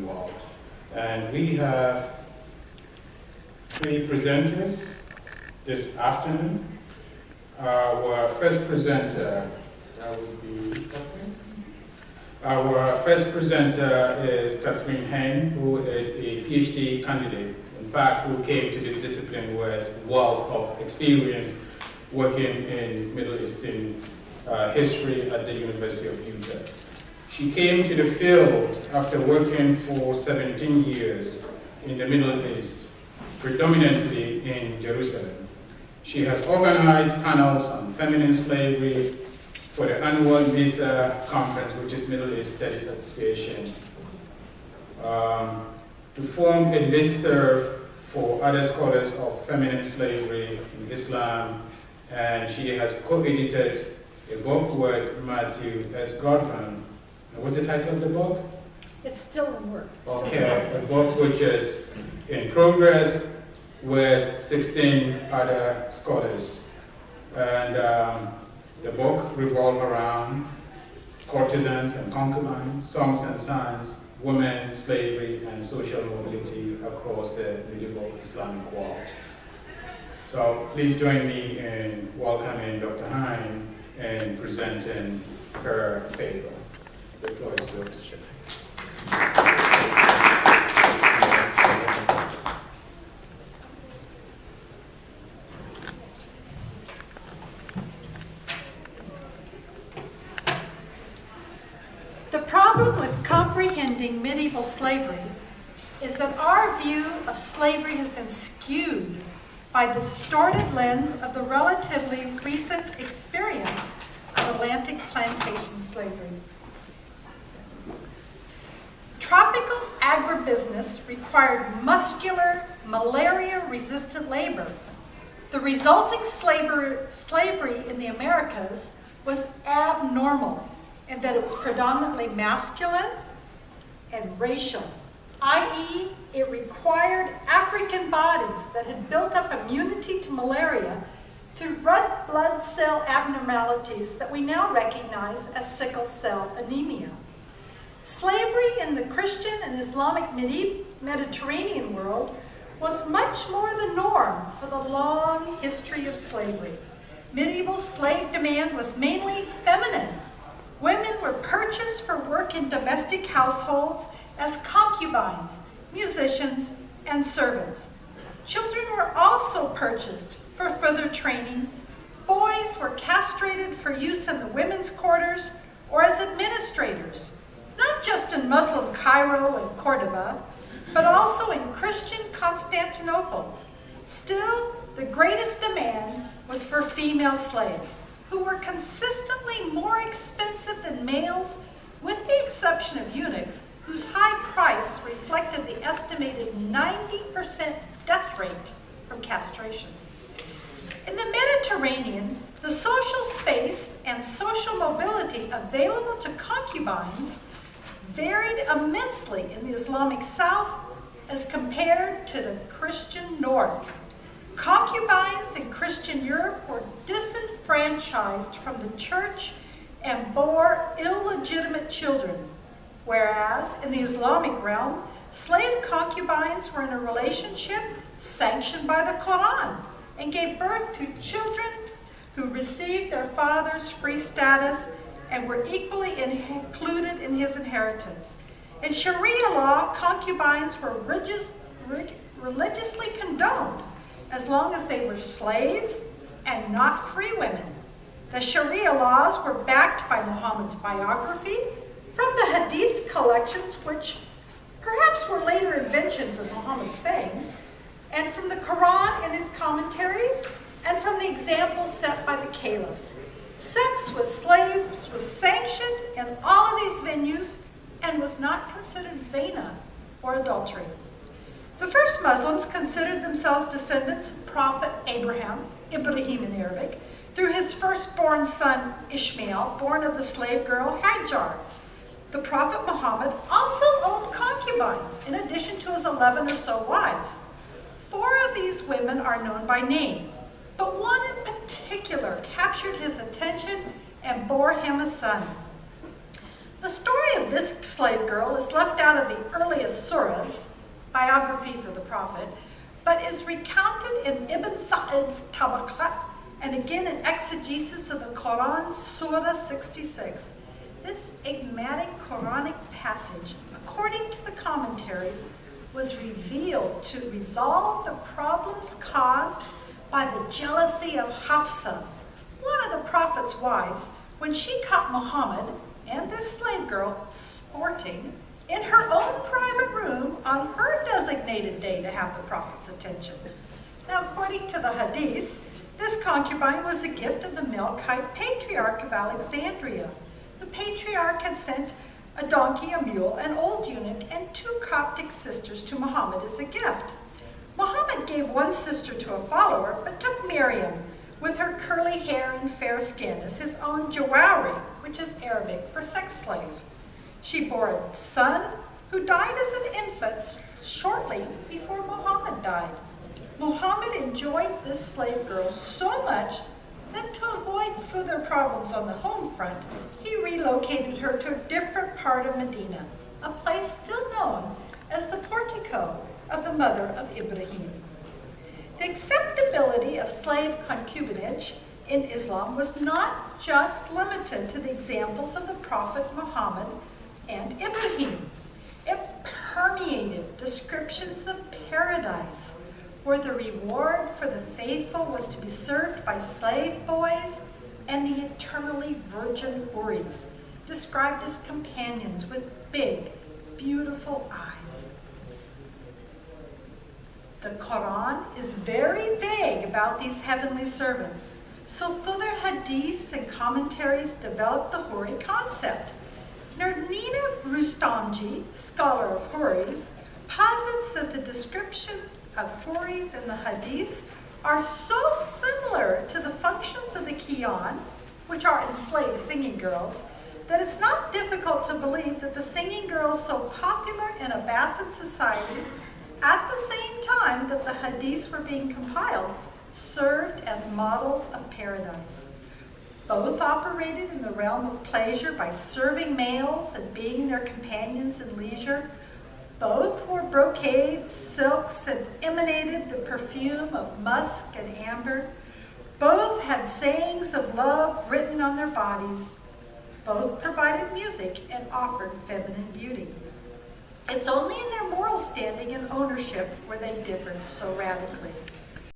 involved. And we have 3 presenters this afternoon. Our first presenter, that would be Catherine. Our first presenter is Catherine Hain, who is a PhD candidate, in fact, who came to this discipline with a wealth of experience working in Middle Eastern history at the University of Utah. She came to the field after working for 17 years in the Middle East, predominantly in Jerusalem. She has organized panels on feminine slavery for the annual MISA conference, which is Middle East Studies Association, to form a listserv for other scholars of feminine slavery in Islam, and she has co-edited a book with Matthew S. Godman. What's the title of the book? It's still in work. Okay, a book which is in progress with 16 other scholars. And the book revolves around courtesans and concubines, songs and signs, women, slavery, and social mobility across the medieval Islamic world. So please join me in welcoming Dr. Hain and presenting her paper. The floor is yours. The problem with comprehending medieval slavery is that our view of slavery has been skewed by the distorted lens of the relatively recent experience of Atlantic plantation slavery. Tropical agribusiness required muscular, malaria-resistant labor. The resulting slavery in the Americas was abnormal in that it was predominantly masculine and racial, i.e., it required African bodies that had built up immunity to malaria through red blood cell abnormalities that we now recognize as sickle cell anemia. Slavery in the Christian and Islamic Mediterranean world was much more the norm for the long history of slavery. Medieval slave demand was mainly feminine. Women were purchased for work in domestic households as concubines, musicians, and servants. Children were also purchased for further training. Boys were castrated for use in the women's quarters or as administrators, not just in Muslim Cairo and Cordoba, but also in Christian Constantinople. Still, the greatest demand was for female slaves, who were consistently more expensive than males, with the exception of eunuchs, whose high price reflected the estimated 90% death rate from castration. In the Mediterranean, the social space and social mobility available to concubines varied immensely in the Islamic South as compared to the Christian North. Concubines in Christian Europe were disenfranchised from the church and bore illegitimate children, whereas in the Islamic realm, slave concubines were in a relationship sanctioned by the Quran and gave birth to children who received their father's free status and were equally included in his inheritance. In Sharia law, concubines were religiously condoned as long as they were slaves and not free women. The Sharia laws were backed by Muhammad's biography from the Hadith collections, which perhaps were later inventions of Muhammad's sayings, and from the Quran and its commentaries, and from the examples set by the caliphs. Sex with slaves was sanctioned in all of these venues and was not considered zina or adultery. The first Muslims considered themselves descendants of Prophet Abraham, Ibrahim in Arabic, through his firstborn son Ishmael, born of the slave girl Hajar. The Prophet Muhammad also owned concubines, in addition to his 11 or so wives. 4 of these women are known by name, but one in particular captured his attention and bore him a son. The story of this slave girl is left out of the earliest surahs, biographies of the Prophet, but is recounted in Ibn Sa'id's Tabaqat and again in exegesis of the Quran, Surah 66. This enigmatic Quranic passage, according to the commentaries, was revealed to resolve the problems caused by the jealousy of Hafsa, one of the Prophet's wives, when she caught Muhammad and this slave girl sporting in her own private room on her designated day to have the Prophet's attention. Now, according to the Hadith, this concubine was a gift of the Melkite Patriarch of Alexandria. The Patriarch had sent a donkey, a mule, an old eunuch, and 2 Coptic sisters to Muhammad as a gift. Muhammad gave one sister to a follower, but took Miriam, with her curly hair and fair skin, as his own jawari, which is Arabic for sex slave. She bore a son who died as an infant shortly before Muhammad died. Muhammad enjoyed this slave girl so much that to avoid further problems on the home front, he relocated her to a different part of Medina, a place still known as the portico of the mother of Ibrahim. The acceptability of slave concubinage in Islam was not just limited to the examples of the Prophet Muhammad and Ibrahim. It permeated descriptions of paradise, where the reward for the faithful was to be served by slave boys and the eternally virgin houris, described as companions with big, beautiful eyes. The Quran is very vague about these heavenly servants, so further hadiths and commentaries develop the Huri concept. Nernina Rustamji, scholar of Houris, posits that the description of Houris in the hadiths are so similar to the functions of the Qiyan, which are enslaved singing girls, that it's not difficult to believe that the singing girls so popular in Abbasid society at the same time that the hadiths were being compiled served as models of paradise. Both operated in the realm of pleasure by serving males and being their companions in leisure. Both wore brocades, silks, and emanated the perfume of musk and amber. Both had sayings of love written on their bodies. Both provided music and offered feminine beauty. It's only in their moral standing and ownership where they differed so radically.